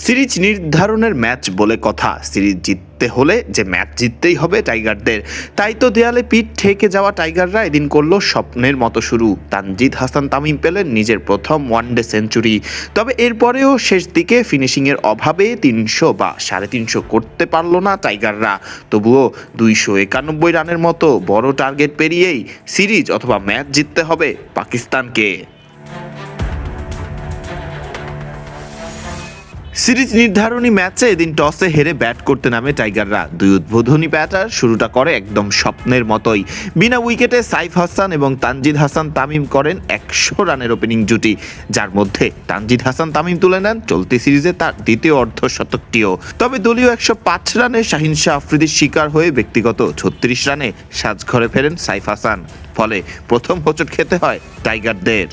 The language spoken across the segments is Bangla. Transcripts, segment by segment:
সিরিজ নির্ধারণের ম্যাচ বলে কথা। সিরিজ জিততে হলে যে ম্যাচ জিততেই হবে টাইগারদের। তাই তো দেয়ালে পিঠ ঠেকে যাওয়া টাইগাররা এদিন করলো স্বপ্নের মতো শুরু। তানজিদ হাসান তামিম পেলেন নিজের প্রথম ওয়ানডে সেঞ্চুরি। তবে এরপরেও শেষ দিকে ফিনিশিংয়ের অভাবে 300 বা 350 করতে পারল না টাইগাররা। তবুও 291 রানের মতো বড় টার্গেট পেরিয়েই সিরিজ অথবা ম্যাচ জিততে হবে পাকিস্তানকে। সিরিজ নির্ধারণী ম্যাচে এদিন টসে হেরে ব্যাট করতে নামে টাইগাররা। দুই উদ্বোধনী ব্যাটার শুরুটা করে একদম স্বপ্নের মতোই। বিনা উইকেটে সাইফ হাসান এবং তানজিদ হাসান তামিম করেন 100 রানের ওপেনিং জুটি, যার মধ্যে তানজিদ হাসান তামিম তুলে নেন চলতি সিরিজে তার দ্বিতীয় অর্ধশতকটিও। তবে দলীয় 105 রানে শাহিন শাহ আফ্রিদির শিকার হয়ে ব্যক্তিগত 36 রানে সাজঘরে ফেরেন সাইফ হাসান। ফলে প্রথম হোঁচট খেতে হয় টাইগারদের।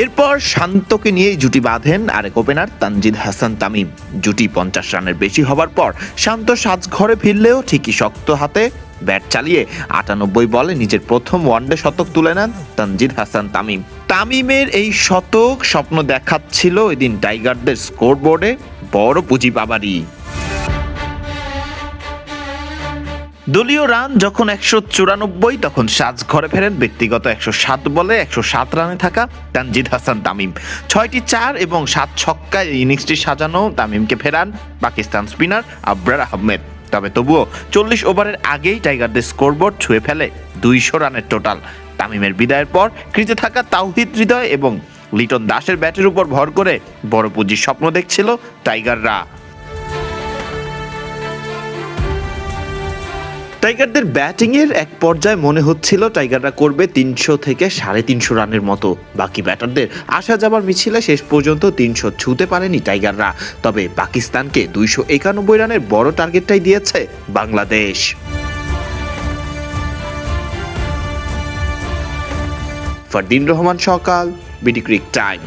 এরপর শান্তকে নিয়েই জুটি বাঁধেন আরেক ওপেনার তানজিদ হাসান তামিম। জুটি 50 রানের বেশি হবার পর শান্ত সাজঘরে ফিরলেও ঠিকই শক্ত হাতে ব্যাট চালিয়ে 98 বলে নিজের প্রথম ওয়ানডে শতক তুলে নেন তানজিদ হাসান তামিম। তামিমের এই শতক স্বপ্ন দেখাচ্ছিল এদিন টাইগারদের স্কোরবোর্ডে বড় পুঁজি পাবারই। দলীয় রান যখন 194, তখন সাজঘরে ফেরেন ব্যক্তিগত 107 বলে 107 রানে থাকা তানজিদ হাসান তামিম। 6টি 4 এবং 7 ছক্কায় ইনিংসটি সাজানো তামিমকে ফেরান পাকিস্তান স্পিনার আবরার আহমেদ। তবুও 40 ওভারের আগেই টাইগারদের স্কোরবোর্ড ছুঁয়ে ফেলে 200 রানের টোটাল। তামিমের বিদায়ের পর ক্রিজে থাকা তাওহিদ হৃদয় এবং লিটন দাসের ব্যাটের উপর ভর করে বড় পুঁজির স্বপ্ন দেখছিল টাইগাররা। টাইগারদের ব্যাটিংয়ের এক পর্যায়ে মনে হচ্ছিল টাইগাররা করবে 300 থেকে 350 রানের মতো। বাকি ব্যাটারদের আসা যাবার মিছিলে শেষ পর্যন্ত 300 ছুঁতে পারেনি টাইগাররা। তবে পাকিস্তানকে 291 রানের বড় টার্গেটটাই দিয়েছে বাংলাদেশ। ফারদিন রহমান সকাল, বিডি ক্রিক টাইম।